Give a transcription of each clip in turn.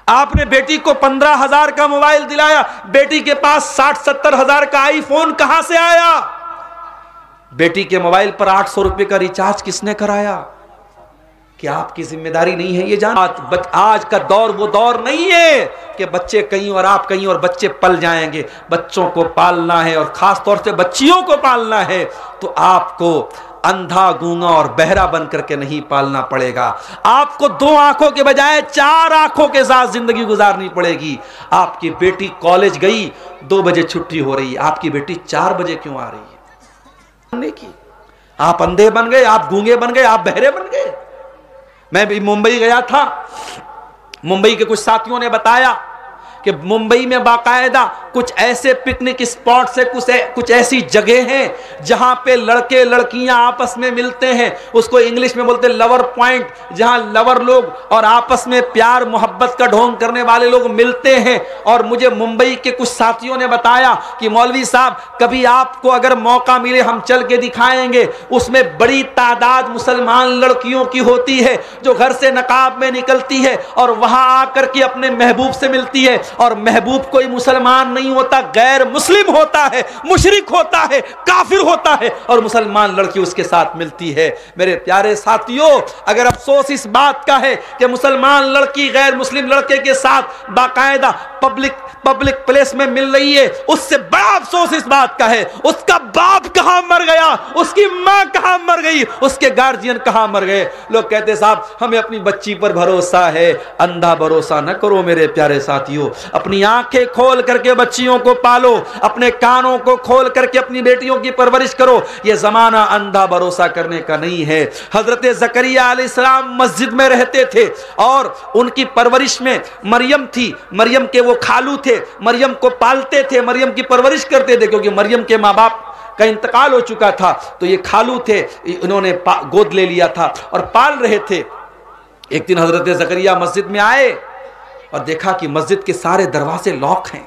आपने बेटी को 15,000 का मोबाइल दिलाया, बेटी के पास 60-70 हजार का आईफोन कहां से आया? बेटी के मोबाइल पर 800 रुपए का रिचार्ज किसने कराया? क्या आपकी जिम्मेदारी नहीं है ये जान? आज का दौर वो दौर नहीं है कि बच्चे कहीं और आप कहीं और बच्चे पल जाएंगे। बच्चों को पालना है और खास तौर से बच्चियों को पालना है तो आपको अंधा, गूंगा और बहरा बन करके नहीं पालना पड़ेगा। आपको 2 आंखों के बजाय 4 आंखों के साथ जिंदगी गुजारनी पड़ेगी। आपकी बेटी कॉलेज गई, 2 बजे छुट्टी हो रही है, आपकी बेटी 4 बजे क्यों आ रही है? आप अंधे बन गए, आप गूंगे बन गए, आप बहरे बन गए। मैं भी मुंबई गया था, मुंबई के कुछ साथियों ने बताया कि मुंबई में बाकायदा कुछ ऐसे पिकनिक स्पॉट से कुछ ऐसी जगह हैं जहां पे लड़के लड़कियां आपस में मिलते हैं। उसको इंग्लिश में बोलते हैं लवर पॉइंट, जहां लवर लोग और आपस में प्यार मोहब्बत का ढोंग करने वाले लोग मिलते हैं। और मुझे मुंबई के कुछ साथियों ने बताया कि मौलवी साहब कभी आपको अगर मौका मिले हम चल के दिखाएंगे। उसमें बड़ी तादाद मुसलमान लड़कियों की होती है जो घर से नकाब में निकलती है और वहां आकर के अपने महबूब से मिलती है। और महबूब कोई मुसलमान नहीं होता, गैर मुस्लिम होता है, मुशरिक होता है, काफिर होता है, और मुसलमान लड़की उसके साथ मिलती है। मेरे प्यारे साथियों, अगर अफसोस इस बात का है कि मुसलमान लड़की गैर मुस्लिम लड़के के साथ बाकायदा पब्लिक प्लेस में मिल रही है, उससे बड़ा अफसोस इस बात का है उसका बाप कहां मर गया, उसकी मां कहां मर गई, उसके गार्जियन कहां मर गए। लोग कहते साहब हमें अपनी बच्ची पर भरोसा है। अंधा भरोसा न करो मेरे प्यारे साथियों। अपनी आंखें खोल करके बच्चियों को पालो, अपने कानों को खोल करके अपनी बेटियों की परवरिश करो। यह जमाना अंधा भरोसा करने का नहीं है। हजरत जकरिया अलैहिस्सलाम मस्जिद में रहते थे और उनकी परवरिश में मरियम थी, मरियम के वो खालू थे, मरियम को पालते थे, मरियम की परवरिश करते थे, क्योंकि मरियम के माँ बाप का इंतकाल हो चुका था। तो ये खालू थे, इन्होंने गोद ले लिया था और पाल रहे थे। एक दिन हजरत जकरिया मस्जिद में आए और देखा कि मस्जिद के सारे दरवाजे लॉक हैं,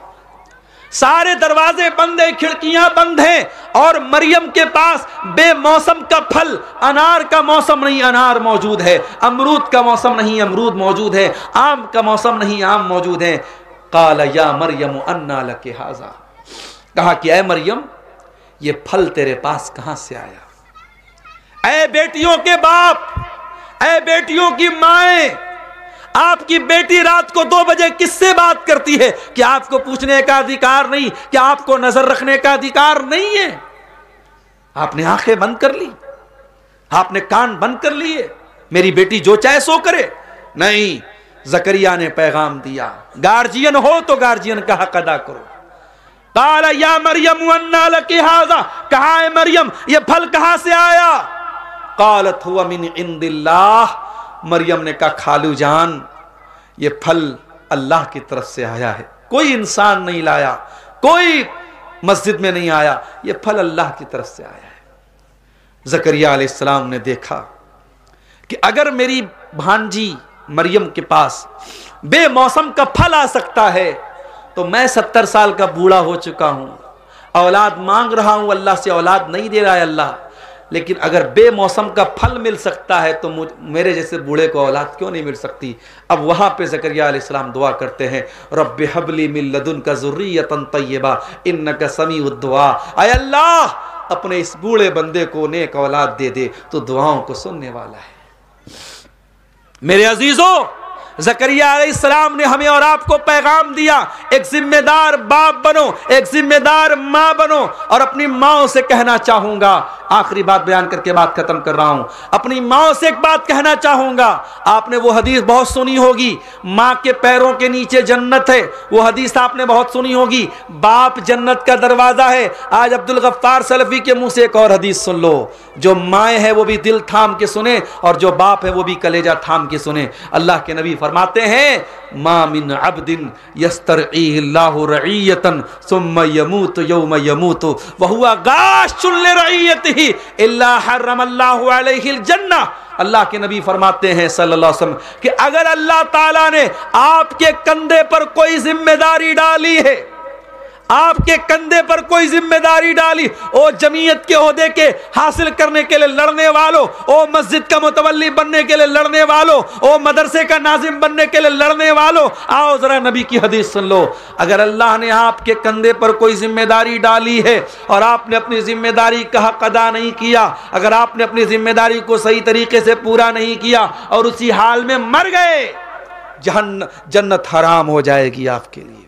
सारे दरवाजे बंद हैं, खिड़कियां बंद हैं, और मरियम के पास बेमौसम का फल, अनार का मौसम नहीं अनार मौजूद है, अमरूद का मौसम नहीं अमरूद मौजूद है, आम का मौसम नहीं आम मौजूद है। काला या मरियम अन्ना लके हाजा, कहा कि ऐ मरियम ये फल तेरे पास कहां से आया? ऐ बेटियों के बाप, ऐ बेटियों की माएं, आपकी बेटी रात को 2 बजे किससे बात करती है? कि आपको पूछने का अधिकार नहीं, कि आपको नजर रखने का अधिकार नहीं है? आपने आंखें बंद कर ली, आपने कान बंद कर लिए, मेरी बेटी जो चाहे सो करे? नहीं, जकरिया ने पैगाम दिया, गार्जियन हो तो गार्जियन का हक अदा करो। काला या मरियम अन्ना लकी हाजा, कहा है मरियम ये फल कहां से आया? कालत हुवा मिन इंदिल्लाह, मरियम ने कहा खालू जान ये फल अल्लाह की तरफ से आया है, कोई इंसान नहीं लाया, कोई मस्जिद में नहीं आया, ये फल अल्लाह की तरफ से आया है। जकरिया अलैहिस्सलाम ने देखा कि अगर मेरी भांजी मरियम के पास बेमौसम का फल आ सकता है तो मैं 70 साल का बूढ़ा हो चुका हूं, औलाद मांग रहा हूं, अल्लाह से औलाद नहीं दे रहा है अल्लाह, लेकिन अगर बेमौसम का फल मिल सकता है तो मेरे जैसे बूढ़े को औलाद क्यों नहीं मिल सकती? अब वहां पे ज़करिया अलैहिस्सलाम दुआ करते हैं, रब्बि हबली मिन लदुनका ज़ुर्रियतन तय्यबा इन्नका समीउद दुआ, ऐ अल्लाह अपने इस बूढ़े बंदे को नेक औलाद दे दे, तो दुआओं को सुनने वाला है। मेरे अजीजों, ज़करिया अलैहिस्सलाम ने हमें और आपको पैगाम दिया, एक जिम्मेदार बाप बनो, एक जिम्मेदार माँ बनो। और अपनी माँ से कहना चाहूंगा, आखिरी बात बयान करके बात खत्म कर रहा हूं, अपनी माँ से एक बात कहना चाहूंगा। आपने वो हदीस बहुत सुनी होगी, माँ के पैरों के नीचे जन्नत है, वो हदीस आपने बहुत सुनी होगी, बाप जन्नत का दरवाजा है। आज अब्दुल गफ्फार सलफी के मुंह से एक और हदीस सुन लो, जो माएँ है वो भी दिल थाम के सुने और जो बाप है वो भी कलेजा थाम के सुने। अल्लाह के नबी फरमाते हैं, मा मिन अब्दिन यस्तरईहिल्लाहु रईयतन सुम्मा यमूतु यौमा यमूतु व हुवा गाशुन लिरईयतिही इल्ला हर्रमल्लाहु अलैहिल जन्नह। अल्लाह के नबी फरमाते हैं सल्लल्लाहु अलैहि वसल्लम कि अगर अल्लाह ताला ने आपके कंधे पर कोई जिम्मेदारी डाली है, आपके कंधे पर कोई जिम्मेदारी डाली, ओ जमीयत के ओहदे के हासिल करने के लिए लड़ने वालों, ओ मस्जिद का मुतवल्ली बनने के लिए लड़ने वालों, ओ मदरसे का नाजिम बनने के लिए लड़ने वालों, आओ जरा नबी की हदीस सुन लो। अगर अल्लाह ने आपके कंधे पर कोई जिम्मेदारी डाली है और आपने अपनी जिम्मेदारी का हक अदा नहीं किया, अगर आपने अपनी जिम्मेदारी को सही तरीके से पूरा नहीं किया और उसी हाल में मर गए, जन्नत हराम हो जाएगी आपके लिए,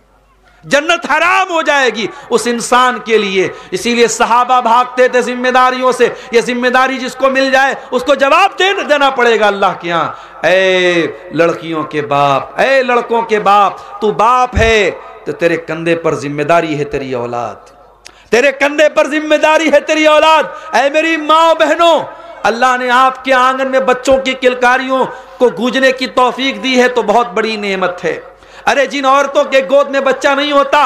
जन्नत हराम हो जाएगी उस इंसान के लिए। इसीलिए सहाबा भागते थे जिम्मेदारियों से। ये जिम्मेदारी जिसको मिल जाए उसको जवाब देना पड़ेगा अल्लाह के यहाँ। ऐ लड़कियों के बाप, ऐ लड़कों के बाप, तू बाप है तो तेरे कंधे पर जिम्मेदारी है तेरी औलाद, तेरे कंधे पर जिम्मेदारी है तेरी औलाद। ऐ मेरी माँ बहनों, अल्लाह ने आपके आंगन में बच्चों की किलकारियों को गूंजने की तौफीक दी है तो बहुत बड़ी नेमत है। अरे जिन औरतों के गोद में बच्चा नहीं होता,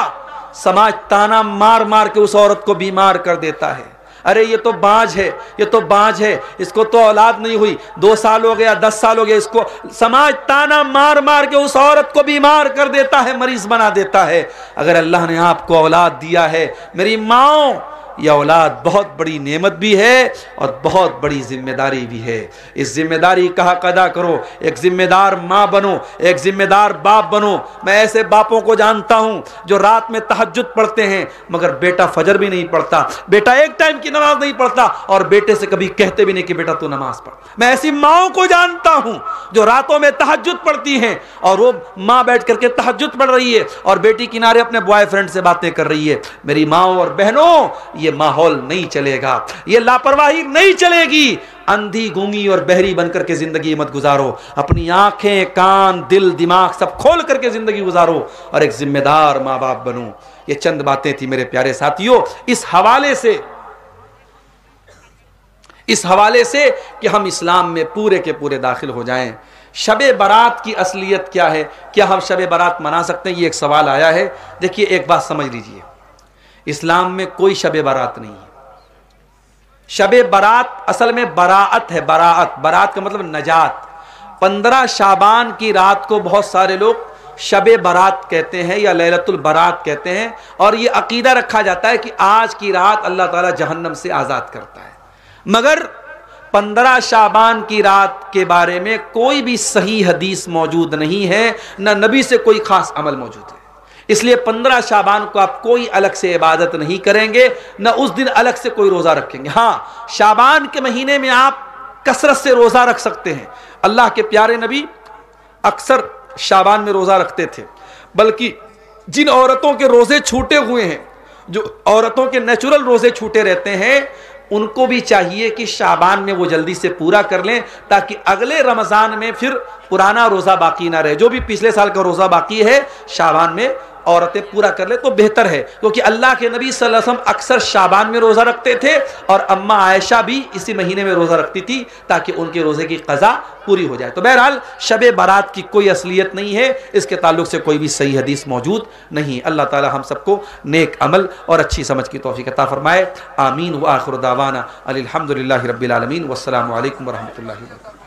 समाज ताना मार मार के उस औरत को बीमार कर देता है। अरे ये तो बांझ है, ये तो बांझ है, इसको तो औलाद नहीं हुई, 2 साल हो गया, 10 साल हो गया, इसको समाज ताना मार मार के उस औरत को बीमार कर देता है, मरीज बना देता है। अगर अल्लाह ने आपको औलाद दिया है मेरी माओ, यह औलाद बहुत बड़ी नेमत भी है और बहुत बड़ी जिम्मेदारी भी है। इस जिम्मेदारी का हक अदा करो, एक जिम्मेदार माँ बनो, एक जिम्मेदार बाप बनो। मैं ऐसे बापों को जानता हूँ जो रात में तहज्जुद पढ़ते हैं मगर बेटा फजर भी नहीं पढ़ता, बेटा एक टाइम की नमाज नहीं पढ़ता और बेटे से कभी कहते भी नहीं कि बेटा तू नमाज पढ़। मैं ऐसी माओं को जानता हूँ जो रातों में तहज्जुद पढ़ती हैं और वो माँ बैठ करके तहज्जुद पढ़ रही है और बेटी किनारे अपने बॉयफ्रेंड से बातें कर रही है। मेरी माओ और बहनों, ये माहौल नहीं चलेगा, ये लापरवाही नहीं चलेगी। अंधी गूंगी और बहरी बनकर के जिंदगी मत गुजारो, अपनी आंखें कान दिल दिमाग सब खोल करके जिंदगी गुजारो और एक जिम्मेदार माँ बाप बनो। ये चंद बातें थी मेरे प्यारे साथियों, इस हवाले से कि हम इस्लाम में पूरे के पूरे दाखिल हो जाएं। शबे बारात की असलियत क्या है, क्या हम शबे बारात मना सकते हैं, ये एक सवाल आया है। देखिए एक बात समझ लीजिए, इस्लाम में कोई शबे बारात नहीं है। शबे बारात असल में बराअत है, बारात का मतलब नजात। 15 शाबान की रात को बहुत सारे लोग शबे बारात कहते हैं या लैलतुल बारात कहते हैं और ये अकीदा रखा जाता है कि आज की रात अल्लाह ताला जहन्नम से आजाद करता है। मगर 15 शाबान की रात के बारे में कोई भी सही हदीस मौजूद नहीं है, न नबी से कोई खास अमल मौजूद है। इसलिए 15 शाबान को आप कोई अलग से इबादत नहीं करेंगे, न उस दिन अलग से कोई रोजा रखेंगे। हाँ, शाबान के महीने में आप कसरत से रोजा रख सकते हैं। अल्लाह के प्यारे नबी अक्सर शाबान में रोजा रखते थे, बल्कि जिन औरतों के रोजे छूटे हुए हैं, जो औरतों के नेचुरल रोजे छूटे रहते हैं, उनको भी चाहिए कि शाबान में वो जल्दी से पूरा कर लें ताकि अगले रमजान में फिर पुराना रोजा बाकी ना रहे। जो भी पिछले साल का रोजा बाकी है शाबान में औरतें पूरा कर ले तो बेहतर है, क्योंकि अल्लाह के नबी सल्लल्लाहु अलैहि वसल्लम अक्सर शाबान में रोजा रखते थे और अम्मा आयशा भी इसी महीने में रोजा रखती थी ताकि उनके रोजे की कज़ा पूरी हो जाए। तो बहरहाल शबे बारात की कोई असलियत नहीं है, इसके ताल्लुक से कोई भी सही हदीस मौजूद नहीं। अल्लाह ताला हम सबको नेक अमल और अच्छी समझ की तौफीक अता फरमाए। आमीन व आखिर दावाना अल्हम्दुलिल्लाहि रब्बिल आलमीन वस्सलामु अलैकुम व रहमतुल्लाहि व बरकातहू।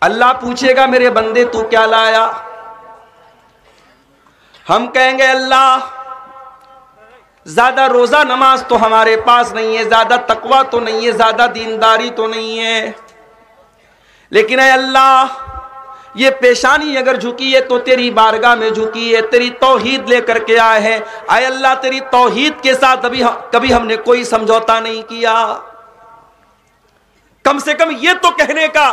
अल्लाह पूछेगा मेरे बंदे तू क्या लाया? हम कहेंगे अल्लाह ज्यादा रोजा नमाज तो हमारे पास नहीं है, ज्यादा तकवा तो नहीं है, ज्यादा दीनदारी तो नहीं है, लेकिन ऐ अल्लाह ये पेशानी अगर झुकी है तो तेरी बारगाह में झुकी है, तेरी तौहीद लेकर के आए हैं। ऐ अल्लाह तेरी तौहीद के साथ अभी कभी हमने कोई समझौता नहीं किया। कम से कम ये तो कहने का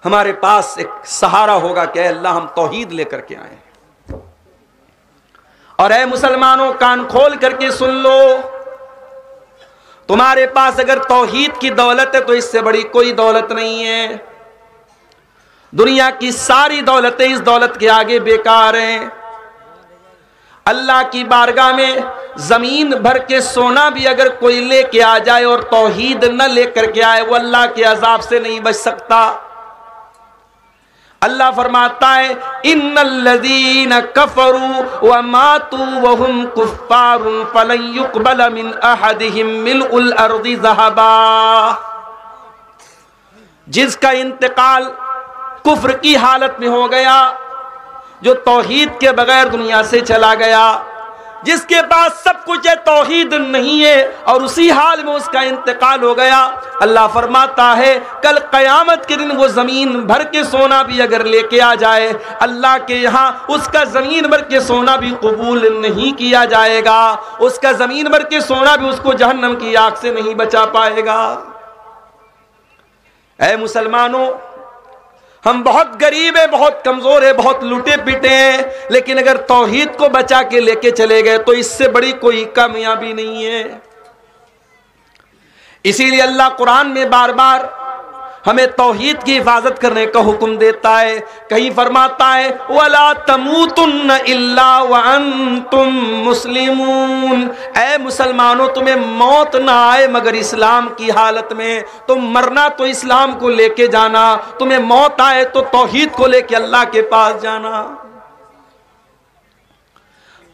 हमारे पास एक सहारा होगा कि अल्लाह हम तौहीद लेकर के आए हैं। और ऐ मुसलमानों कान खोल करके सुन लो, तुम्हारे पास अगर तौहीद की दौलत है तो इससे बड़ी कोई दौलत नहीं है। दुनिया की सारी दौलतें इस दौलत के आगे बेकार हैं। अल्लाह की बारगाह में जमीन भर के सोना भी अगर कोई लेके आ जाए और तौहीद न लेकर के आए, वो अल्लाह के अजाब से नहीं बच सकता। अल्लाह फरमाता है इन्नल्लज़ीना कफरू व मातू व हुम कुफ्फारुन फलन युक़बल मिन अहदिहिम मिलउल अर्ज़ि ज़हबा। जिसका इंतकाल कुफ्र की हालत में हो गया, जो तौहीद के बगैर दुनिया से चला गया, जिसके पास सब कुछ है तौहीद नहीं है और उसी हाल में उसका इंतकाल हो गया, अल्लाह फरमाता है कल क़यामत के दिन वो ज़मीन भर के सोना भी अगर लेके आ जाए, अल्लाह के यहाँ उसका ज़मीन भर के सोना भी कबूल नहीं किया जाएगा। उसका ज़मीन भर के सोना भी उसको जहन्नम की आग से नहीं बचा पाएगा। ऐ मुसलमानों, हम बहुत गरीब है, बहुत कमजोर है, बहुत लुटे पिटे हैं, लेकिन अगर तौहीद को बचा के लेके चले गए तो इससे बड़ी कोई कामयाबी नहीं है। इसीलिए अल्लाह कुरान में बार बार हमें तौहीद की हिफाजत करने का हुक्म देता है। कहीं फरमाता है वला तमूतुन्न इल्ला व अंतुम मुस्लिमून, ऐ मुसलमानों तुम्हें मौत ना आए मगर इस्लाम की हालत में। तुम मरना तो इस्लाम को लेके जाना, तुम्हें मौत आए तो तौहीद को लेके अल्लाह के पास जाना।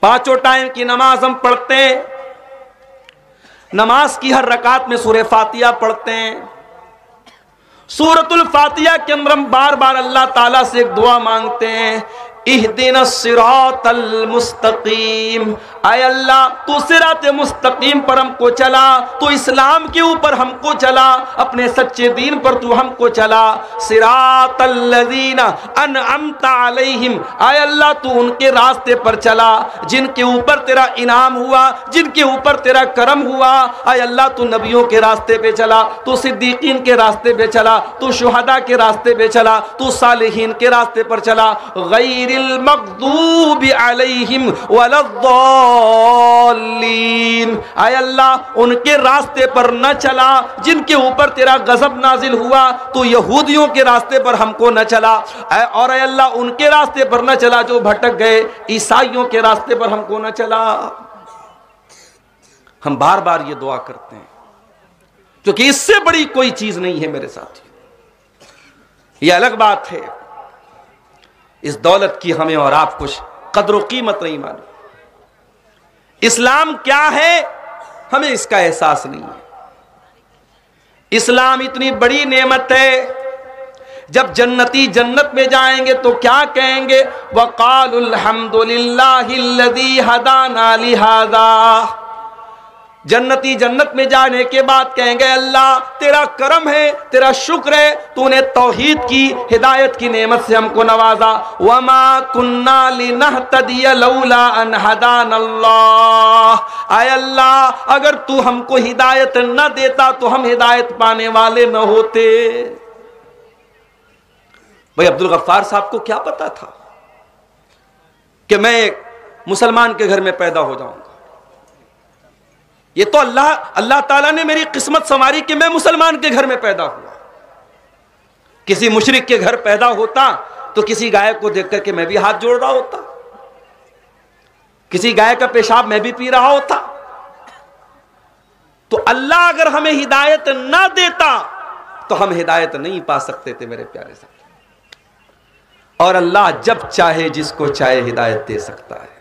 पांचों टाइम की नमाज हम पढ़ते हैं, नमाज की हर रकात में सूरह फातिहा पढ़ते हैं। सूरतुल फातिहा के अंदर हम बार बार अल्लाह ताला से एक दुआ मांगते हैं, इहदिनस सिरातल मुस्तकीम, आय अल्लाह तू सिरात मुस्तकीम पर हमको चला, तू इस्लाम के ऊपर हमको चला, अपने सच्चे दीन पर तू हमको चला। सिरातल लज़ीना अनअमता अलैहिम, आय अल्लाह तू उनके रास्ते पर चला जिनके ऊपर तेरा इनाम हुआ, जिनके ऊपर तेरा करम हुआ। आय अल्लाह तू नबियों के रास्ते पे चला, तू सिद्दीकीन के रास्ते पे चला, तू शुहदा के रास्ते पे चला, तू सालिहीन के रास्ते पर चला। गैरिल मग़दूबि अलैहिम वलद्दाल्लीन, आय अल्लाह उनके रास्ते पर न चला जिनके ऊपर तेरा गजब नाजिल हुआ, तू यहूदियों के रास्ते पर हमको न चला, और आय अल्लाह उनके रास्ते पर न चला जो भटक गए, ईसाइयों के रास्ते पर हमको न चला। हम बार बार ये दुआ करते हैं क्योंकि इससे बड़ी कोई चीज नहीं है मेरे साथी। ये अलग बात है, इस दौलत की हमें और आप कुछ कद्र कीमत नहीं मालूम। इस्लाम क्या है हमें इसका एहसास नहीं है। इस्लाम इतनी बड़ी नेमत है, जब जन्नती जन्नत में जाएंगे तो क्या कहेंगे, वक़ालुल हम्दुलिल्लाहिल्लज़ी हदाना लिहाज़ा। जन्नती जन्नत में जाने के बाद कहेंगे अल्लाह तेरा करम है, तेरा शुक्र है, तूने तौहीद की हिदायत की नेमत से हमको नवाजा। वमा कुन्ना लिनहतदिय लौला अन हदानल्लाह, आय अल्लाह अगर तू हमको हिदायत न देता तो हम हिदायत पाने वाले न होते। भाई अब्दुल गफ्फार साहब को क्या पता था कि मैं एक मुसलमान के घर में पैदा हो जाऊंगा। ये तो अल्लाह ताला ने मेरी किस्मत संवारी कि मैं मुसलमान के घर में पैदा हुआ। किसी मुशरिक के घर पैदा होता तो किसी गाय को देख करके मैं भी हाथ जोड़ रहा होता, किसी गाय का पेशाब मैं भी पी रहा होता। तो अल्लाह अगर हमें हिदायत ना देता तो हम हिदायत नहीं पा सकते थे मेरे प्यारे साथ। और अल्लाह जब चाहे जिसको चाहे हिदायत दे सकता है।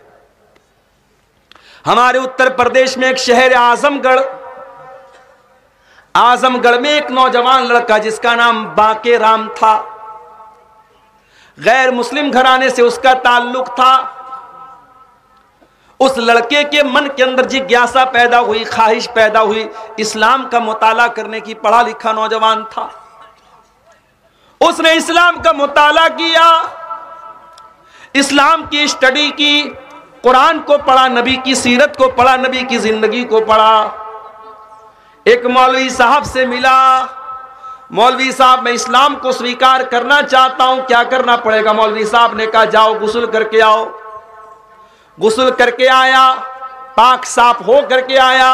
हमारे उत्तर प्रदेश में एक शहर आजमगढ़, आजमगढ़ में एक नौजवान लड़का जिसका नाम बाके राम था, गैर मुस्लिम घराने से उसका ताल्लुक था। उस लड़के के मन के अंदर जिज्ञासा पैदा हुई, ख्वाहिश पैदा हुई, इस्लाम का मुताला करने की। पढ़ा लिखा नौजवान था, उसने इस्लाम का मुताला किया, इस्लाम की स्टडी की, कुरान को पढ़ा, नबी की सीरत को पढ़ा, नबी की जिंदगी को पढ़ा। एक मौलवी साहब से मिला, मौलवी साहब मैं इस्लाम को स्वीकार करना चाहता हूं, क्या करना पड़ेगा? मौलवी साहब ने कहा जाओ गुस्ल करके आओ। गुस्ल करके आया, पाक साफ हो करके आया।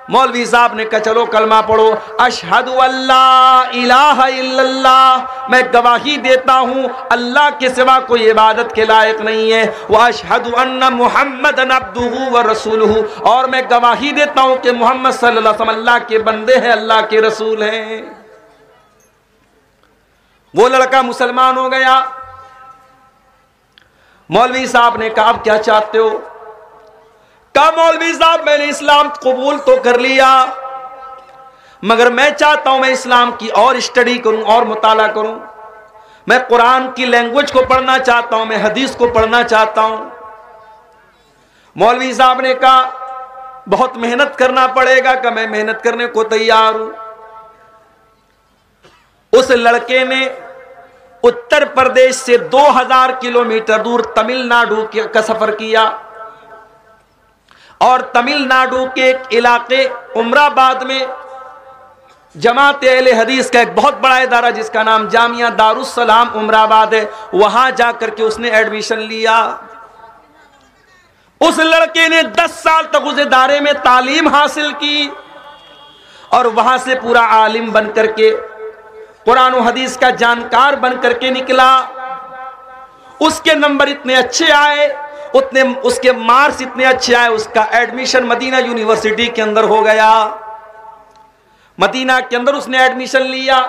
मौलवी साहब ने कहा चलो कलमा पढ़ो, अशहदु अल्ला इलाहा इल्लल्लाह, मैं गवाही देता हूं अल्लाह के सिवा कोई इबादत के लायक नहीं है, व अशहदु अन्ना मुहम्मदन अब्दुहु व रसूलुहु, और मैं गवाही देता हूं कि मोहम्मद सल्लल्लाहु अलैहि वसल्लम अल्लाह के बंदे हैं, अल्लाह के रसूल हैं। वो लड़का मुसलमान हो गया। मौलवी साहब ने कहा, आप क्या चाहते हो? कहा, मौलवी साहब मैंने इस्लाम कबूल तो कर लिया, मगर मैं चाहता हूं मैं इस्लाम की और स्टडी करूं और मुताला करूं, मैं कुरान की लैंग्वेज को पढ़ना चाहता हूं, मैं हदीस को पढ़ना चाहता हूं। मौलवी साहब ने कहा बहुत मेहनत करना पड़ेगा। कि मैं मेहनत करने को तैयार हूं। उस लड़के ने उत्तर प्रदेश से 2000 किलोमीटर दूर तमिलनाडु का सफर किया और तमिलनाडु के एक इलाके उमराबाद में जमात अहले हदीस का एक बहुत बड़ा इदारा जिसका नाम जामिया दारुस्सलाम उमराबाद है, वहां जाकर के उसने एडमिशन लिया। उस लड़के ने 10 साल तक उस इदारे में तालीम हासिल की और वहां से पूरा आलिम बन करके, कुरान और हदीस का जानकार बन करके निकला। उसके नंबर इतने अच्छे आए, उतने उसके मार्क्स इतने अच्छे आए, उसका एडमिशन मदीना यूनिवर्सिटी के अंदर हो गया। मदीना के अंदर उसने एडमिशन लिया।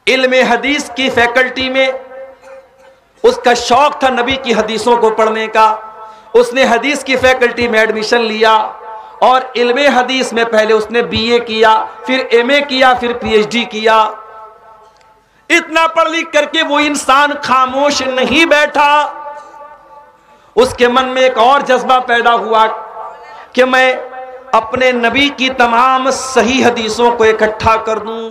इल्मे हदीस की फैकल्टी में उसका शौक था नबी की हदीसों को पढ़ने का। उसने हदीस की फैकल्टी में एडमिशन लिया और इल्मे हदीस में पहले उसने बीए किया, फिर एमए किया, फिर पीएचडी किया। इतना पढ़ लिख करके वो इंसान खामोश नहीं बैठा। उसके मन में एक और जज्बा पैदा हुआ कि मैं अपने नबी की तमाम सही हदीसों को इकट्ठा कर दूं।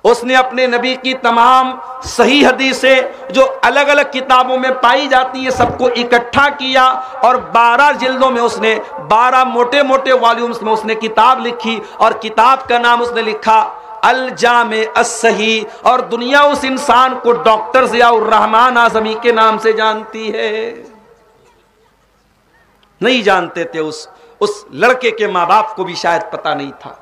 उसने अपने नबी की तमाम सही हदीसें जो अलग अलग किताबों में पाई जाती हैं सबको इकट्ठा किया और 12 जिल्दों में उसने 12 मोटे मोटे वॉल्यूम्स में उसने किताब लिखी और किताब का नाम उसने लिखा अल जामे अस्सही। और दुनिया उस इंसान को डॉक्टर ज़ियाउर रहमान आज़मी के नाम से जानती है। नहीं जानते थे, उस लड़के के माँ बाप को भी शायद पता नहीं था।